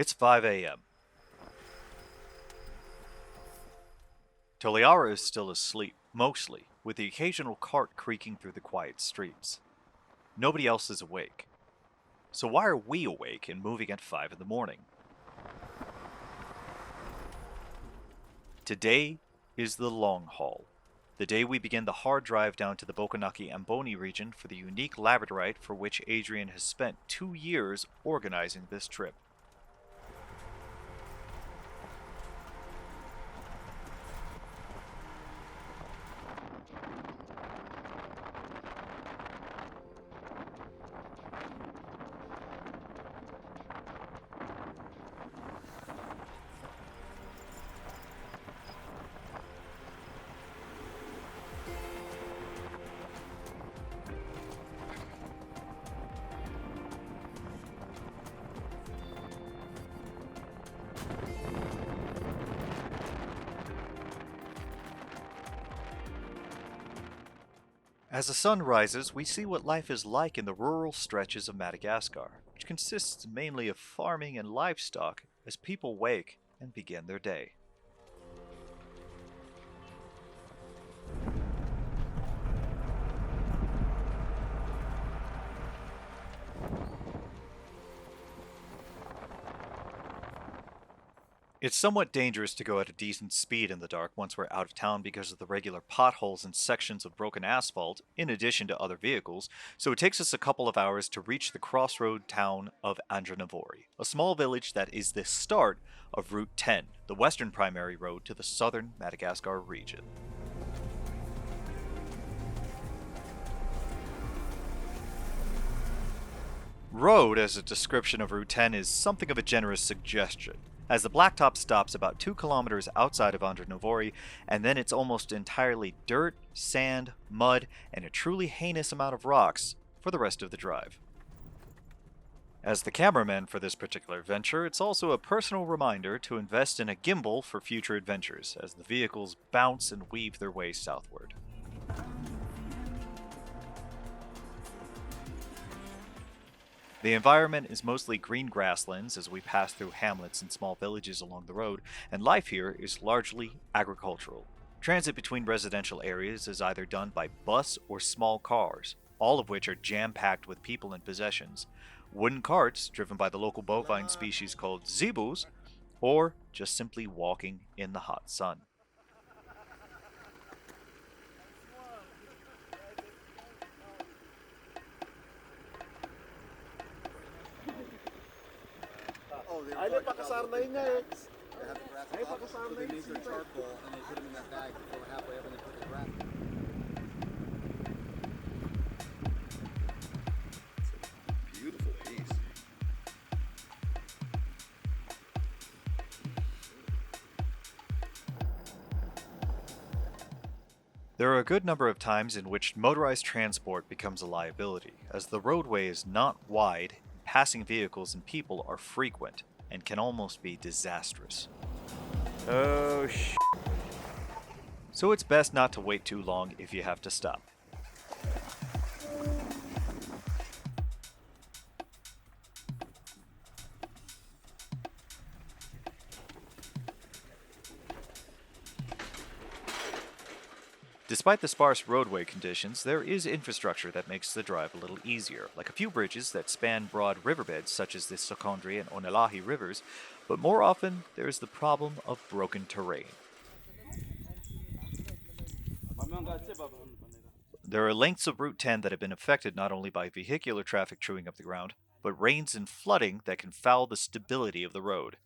It's 5 a.m. Toliara is still asleep, mostly, with the occasional cart creaking through the quiet streets. Nobody else is awake. So why are we awake and moving at 5 in the morning? Today is the long haul. The day we begin the hard drive down to the Bokonaky Ambony region for the unique Labradorite for which Adrian has spent 2 years organizing this trip. As the sun rises, we see what life is like in the rural stretches of Madagascar, which consists mainly of farming and livestock as people wake and begin their day. It's somewhat dangerous to go at a decent speed in the dark once we're out of town because of the regular potholes and sections of broken asphalt, in addition to other vehicles, so it takes us a couple of hours to reach the crossroad town of Ambony, a small village that is the start of Route 10, the western primary road to the southern Madagascar region. Road, as a description of Route 10, is something of a generous suggestion, as the blacktop stops about 2 kilometers outside of Ambony, and then it's almost entirely dirt, sand, mud, and a truly heinous amount of rocks for the rest of the drive. As the cameraman for this particular venture, it's also a personal reminder to invest in a gimbal for future adventures, as the vehicles bounce and weave their way southward. The environment is mostly green grasslands as we pass through hamlets and small villages along the road, and life here is largely agricultural. Transit between residential areas is either done by bus or small cars, all of which are jam-packed with people and possessions, wooden carts driven by the local bovine species called zebus, or just simply walking in the hot sun. Ay, may pakasar na yun niya eh. Ay, pakasar na yun. They make their charcoal and they put them in that bag before halfway up and they put the wrap. Beautiful piece. There are a good number of times in which motorized transport becomes a liability, as the roadway is not wide, passing vehicles and people are frequent, and can almost be disastrous. Oh sh**. So it's best not to wait too long if you have to stop. Despite the sparse roadway conditions, there is infrastructure that makes the drive a little easier, like a few bridges that span broad riverbeds such as the Secondary and Onelahi rivers, but more often there is the problem of broken terrain. There are lengths of Route 10 that have been affected not only by vehicular traffic chewing up the ground, but rains and flooding that can foul the stability of the road.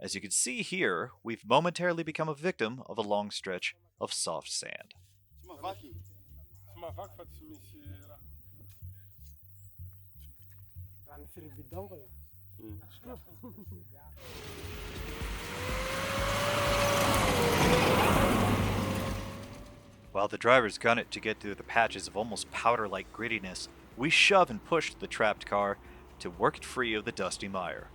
As you can see here, we've momentarily become a victim of a long stretch of soft sand. While the drivers gun it to get through the patches of almost powder-like grittiness, we shove and push the trapped car to work it free of the dusty mire.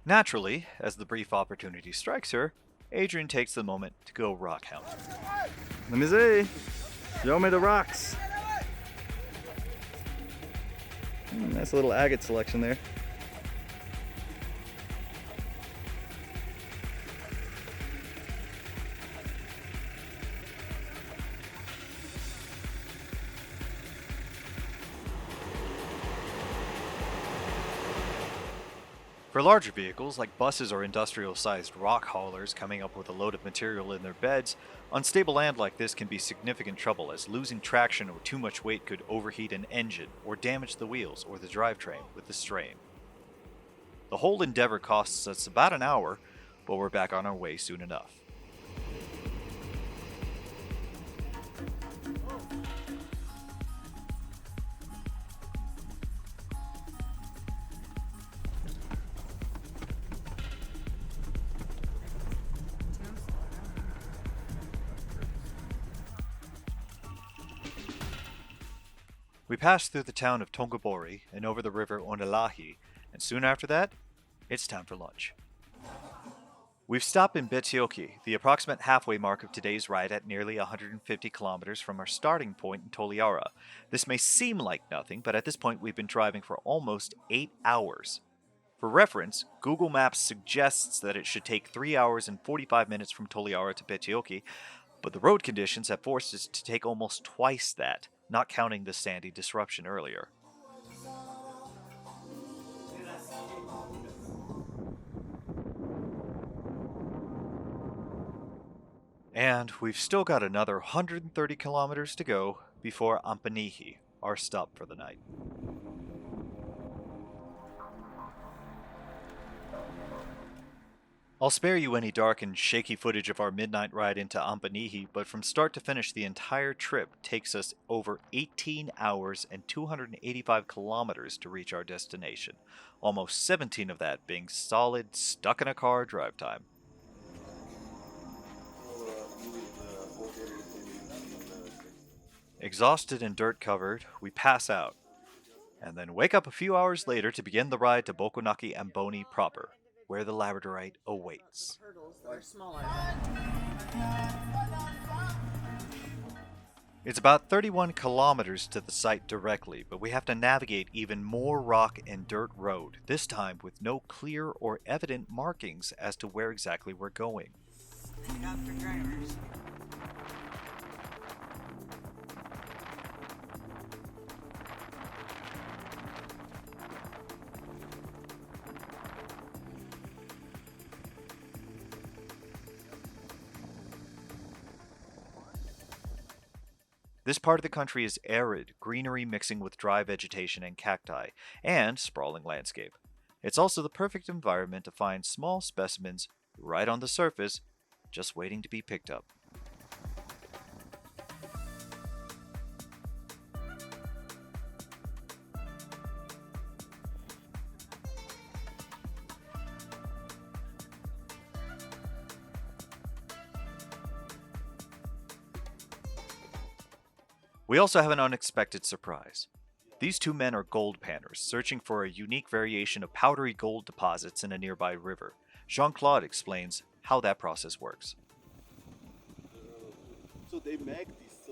Naturally, as the brief opportunity strikes her, Adrian takes the moment to go rockhounding. Let me see. Show me the rocks. Nice little agate selection there. For larger vehicles, like buses or industrial-sized rock haulers coming up with a load of material in their beds, unstable land like this can be significant trouble, as losing traction or too much weight could overheat an engine or damage the wheels or the drivetrain with the strain. The whole endeavor costs us about an hour, but we're back on our way soon enough. We pass through the town of Tongabori and over the river Onelahi, and soon after that, it's time for lunch. We've stopped in Betioki, the approximate halfway mark of today's ride at nearly 150 kilometers from our starting point in Toliara. This may seem like nothing, but at this point we've been driving for almost 8 hours. For reference, Google Maps suggests that it should take 3 hours and 45 minutes from Toliara to Betioki, but the road conditions have forced us to take almost twice that, not counting the sandy disruption earlier. And we've still got another 130 kilometers to go before Ambony, our stop for the night. I'll spare you any dark and shaky footage of our midnight ride into Ambony, but from start to finish the entire trip takes us over 18 hours and 285 kilometers to reach our destination, almost 17 of that being solid, stuck-in-a-car drive time. Exhausted and dirt-covered, we pass out, and then wake up a few hours later to begin the ride to Bokonaky and Ambony proper, where the Labradorite awaits. It's about 31 kilometers to the site directly, but we have to navigate even more rock and dirt road, this time with no clear or evident markings as to where exactly we're going. This part of the country is arid, greenery mixing with dry vegetation and cacti, and sprawling landscape. It's also the perfect environment to find small specimens right on the surface, just waiting to be picked up. We also have an unexpected surprise. These two men are gold panners, searching for a unique variation of powdery gold deposits in a nearby river. Jean-Claude explains how that process works. So they make this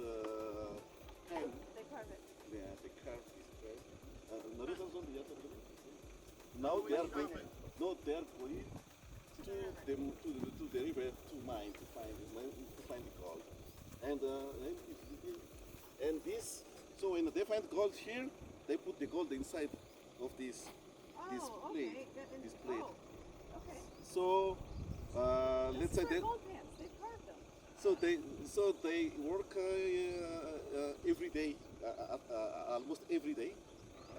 pen. They carve it. Yeah, they carve this pen. Now they are going. No, they are going to the river to mine to find the gold. And this. So when they find gold here, they put the gold inside of this plate. Okay. This plate. Oh, okay. So let's say They're they. gold pans. They carved them. So they work every day, almost every day,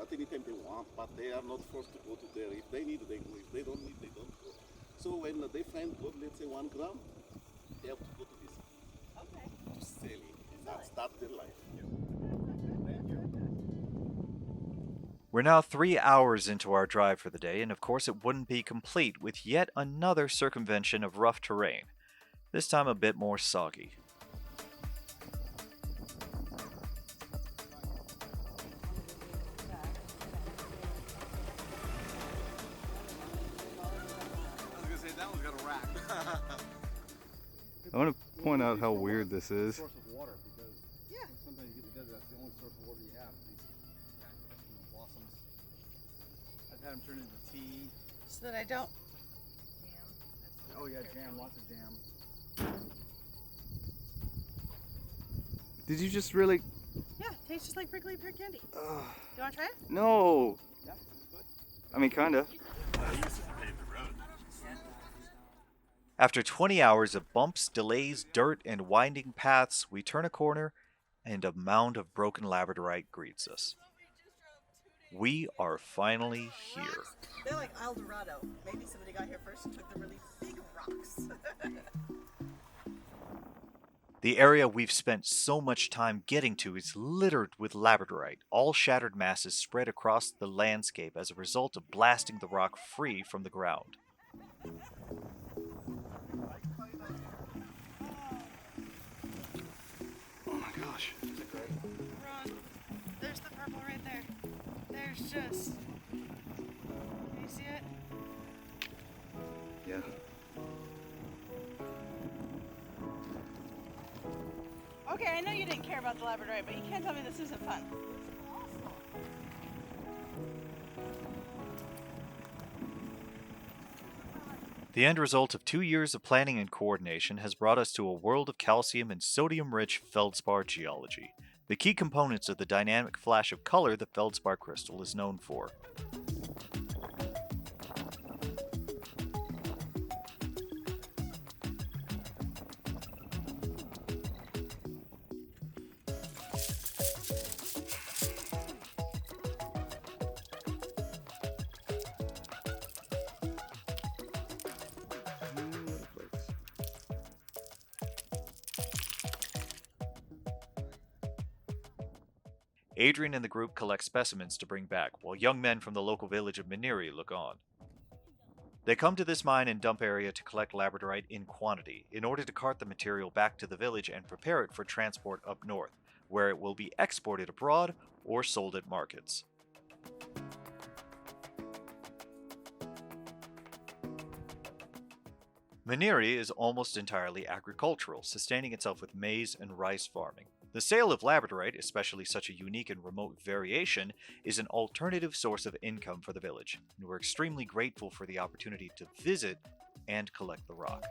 at any time they want, but they are not forced to go to there. If they need, they go. If they don't need, they don't go. So when they find gold, let's say 1 gram, they have to go to this Okay. to sell it. That's their life. We're now 3 hours into our drive for the day, and of course it wouldn't be complete with yet another circumvention of rough terrain, this time a bit more soggy. I want to point out how weird this is. Source of water, because Yeah. sometimes you get the desert, that's the only source of water you have. These cactus and blossoms. I've had them turn into tea. So that I don't. Oh yeah, jam, lots of jam. Did you just really? Yeah, tastes just like prickly pear candy. Do you want to try it? No. Yeah, that's good. I mean, kinda. After 20 hours of bumps, delays, dirt, and winding paths, we turn a corner and a mound of broken labradorite greets us. We are finally here. They're like El Dorado. Maybe somebody got here first and took the really big rocks. The area we've spent so much time getting to is littered with labradorite, all shattered masses spread across the landscape as a result of blasting the rock free from the ground. Oh my gosh. Ron, there's the purple right there. There's just. Can you see it? Yeah. Okay, I know you didn't care about the Labradorite, but you can't tell me this isn't fun. The end result of 2 years of planning and coordination has brought us to a world of calcium and sodium-rich feldspar geology, the key components of the dynamic flash of color the feldspar crystal is known for. Adrian and the group collect specimens to bring back, while young men from the local village of Maniri look on. They come to this mine and dump area to collect labradorite in quantity, in order to cart the material back to the village and prepare it for transport up north, where it will be exported abroad or sold at markets. Maniri is almost entirely agricultural, sustaining itself with maize and rice farming. The sale of labradorite, especially such a unique and remote variation, is an alternative source of income for the village, and we're extremely grateful for the opportunity to visit and collect the rock.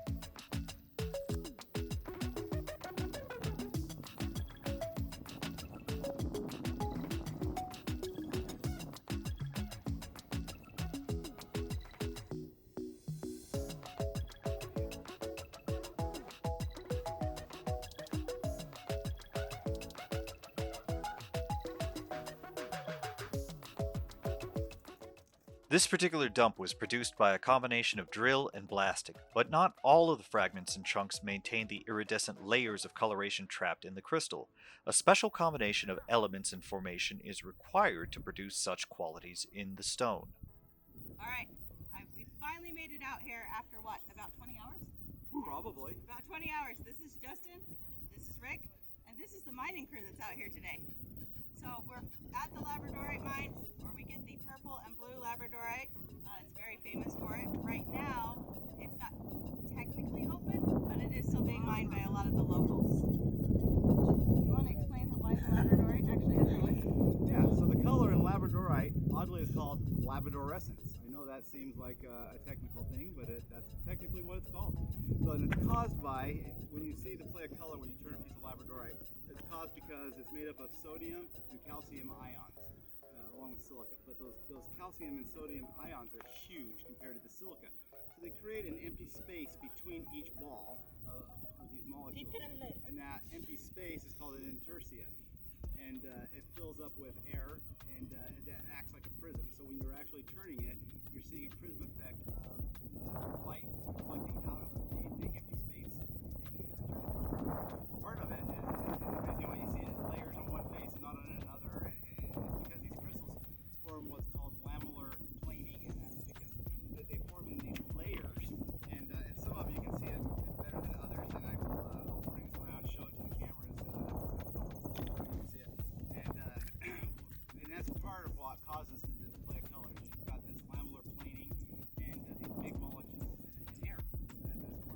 This particular dump was produced by a combination of drill and blasting, but not all of the fragments and chunks maintain the iridescent layers of coloration trapped in the crystal. A special combination of elements and formation is required to produce such qualities in the stone. Alright, we finally made it out here after what, about 20 hours? Probably. About 20 hours. This is Justin, this is Rick, and this is the mining crew that's out here today. So we're at the Labradorite mine where we get the purple and blue Labradorite. It's very famous for it. Right now, it's not technically open, but it is still being mined by a lot of the locals. Do you want to explain why the Labradorite actually has color? Yeah, so the color in Labradorite, oddly, is called labradorescence. I know that seems like a technical thing, but that's technically what it's called. So it's caused by, when you see the play of color when you turn a piece of Labradorite, it's caused because it's made up of sodium and calcium ions, along with silica. But those calcium and sodium ions are huge compared to the silica. So they create an empty space between each ball of these molecules. And that empty space is called an intersia. And it fills up with air, and that acts like a prism. So when you're actually turning it, you're seeing a prism effect of light reflecting out of the empty space and turn into a prism. Part of it is the reason why you see it layers on one face and not on another, and it's because these crystals form what's called lamellar planing, and that's because they form in these layers. And some of you can see it better than others, and I'll bring this around, show it to the cameras. You can see it. And that's part of what causes the play of colors. You've got this lamellar planing and these big molecules in air. That's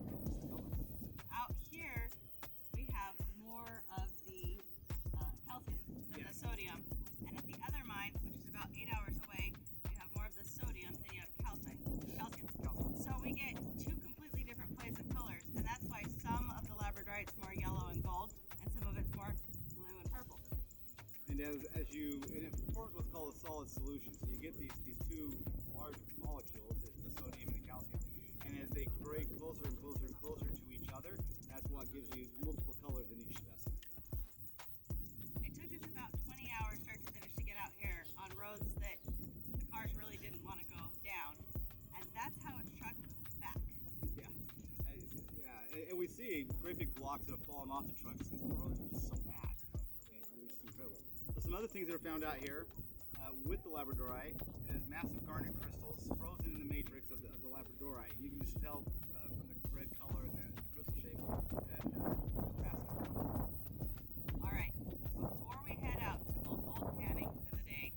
And it forms what's called a solid solution. So you get these two large molecules, the sodium and the calcium, and as they break closer and closer and closer to each other, that's what gives you multiple colors in each specimen. It took us about 20 hours start to finish to get out here on roads that the cars really didn't want to go down, and that's how it's trucked back. Yeah, and we see great big blocks that have fallen off the trucks because the roads are just so bad. It's just incredible. So some other things that are found out here with the Labradorite is massive garnet crystals frozen in the matrix of the Labradorite. You can just tell from the red color and the crystal shape that it's massive. All right, before we head out to go gold panning for the day,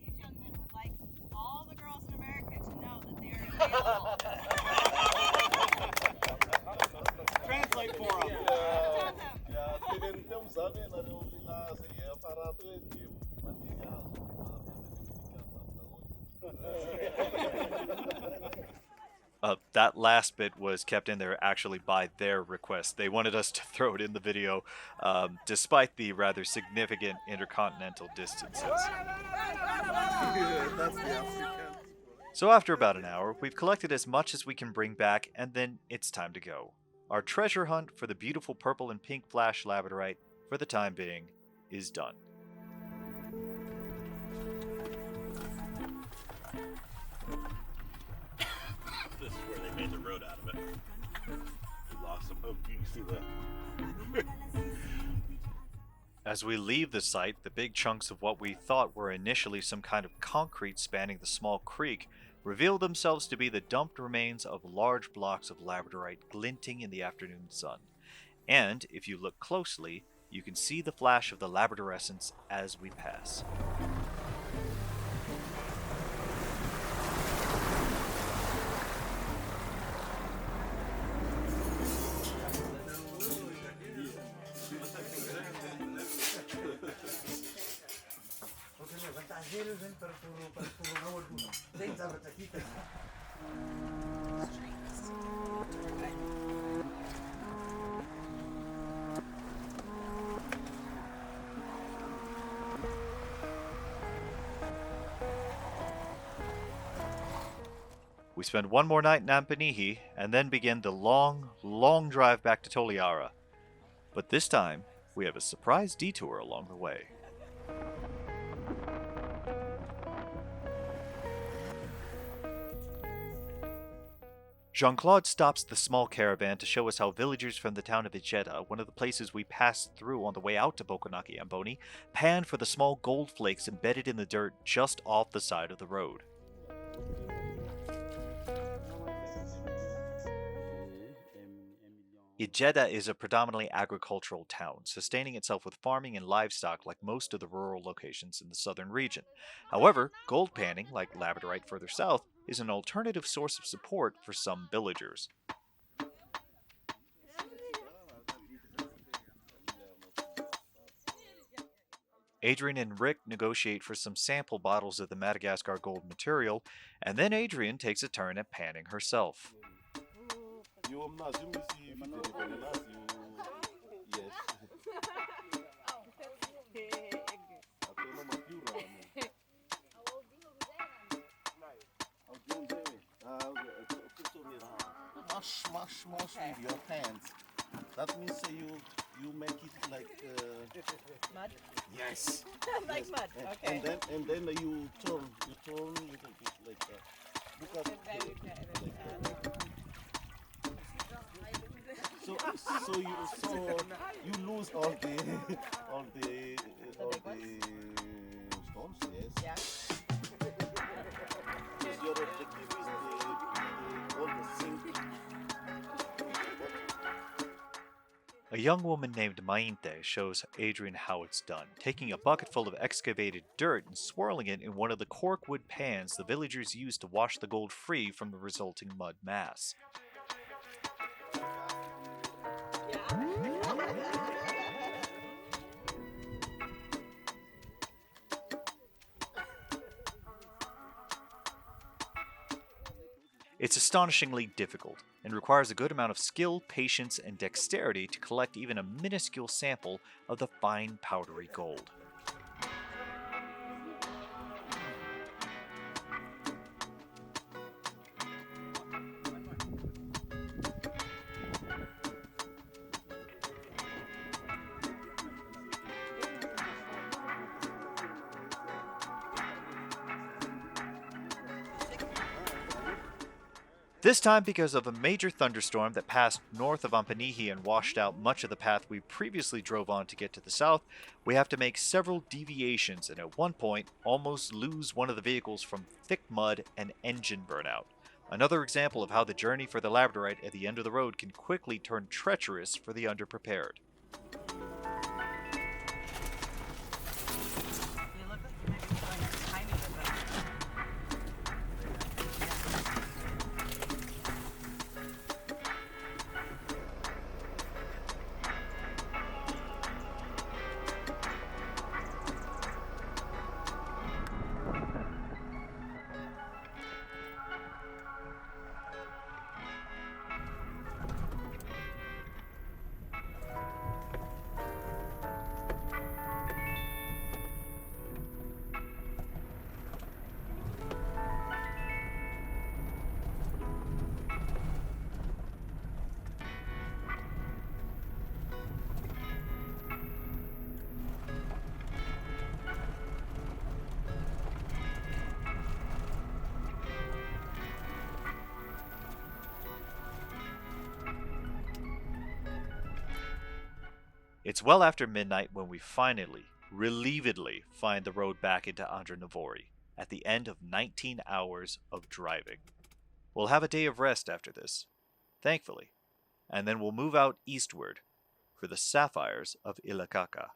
these young men would like all the girls in America to know that they are available. Translate for them. That last bit was kept in there actually by their request. They wanted us to throw it in the video, despite the rather significant intercontinental distances. So after about an hour, we've collected as much as we can bring back, and then it's time to go. Our treasure hunt for the beautiful purple and pink flash labradorite, for the time being, is done. This is where they made the road out of it. We lost some hope. You can see that. As we leave the site, the big chunks of what we thought were initially some kind of concrete spanning the small creek reveal themselves to be the dumped remains of large blocks of labradorite glinting in the afternoon sun. And, if you look closely, you can see the flash of the labradorescence as we pass. We spend one more night in Ambony and then begin the long, long drive back to Toliara. But this time, we have a surprise detour along the way. Jean-Claude stops the small caravan to show us how villagers from the town of Ijeda, one of the places we passed through on the way out to Bokonaky, Ambony, pan for the small gold flakes embedded in the dirt just off the side of the road. Ijeda is a predominantly agricultural town, sustaining itself with farming and livestock like most of the rural locations in the southern region. However, gold panning, like labradorite further south, is an alternative source of support for some villagers. Adrian and Rick negotiate for some sample bottles of the Madagascar gold material, and then Adrian takes a turn at panning herself. Mash with your hands. That means you make it like Mud? yes. Like yes. mud, okay. And then you turn a little bit like that. Because so you lose all the stones, yes. Yeah. Because your objective is all the zinc. A young woman named Mainte shows Adrian how it's done, taking a bucket full of excavated dirt and swirling it in one of the corkwood pans the villagers use to wash the gold free from the resulting mud mass. It's astonishingly difficult, and requires a good amount of skill, patience, and dexterity to collect even a minuscule sample of the fine powdery gold. This time because of a major thunderstorm that passed north of Ambony and washed out much of the path we previously drove on to get to the south, we have to make several deviations and at one point almost lose one of the vehicles from thick mud and engine burnout. Another example of how the journey for the Labradorite at the end of the road can quickly turn treacherous for the underprepared. It's well after midnight when we finally, relievedly, find the road back into André at the end of 19 hours of driving. We'll have a day of rest after this, thankfully, and then we'll move out eastward for the sapphires of Ilakaka.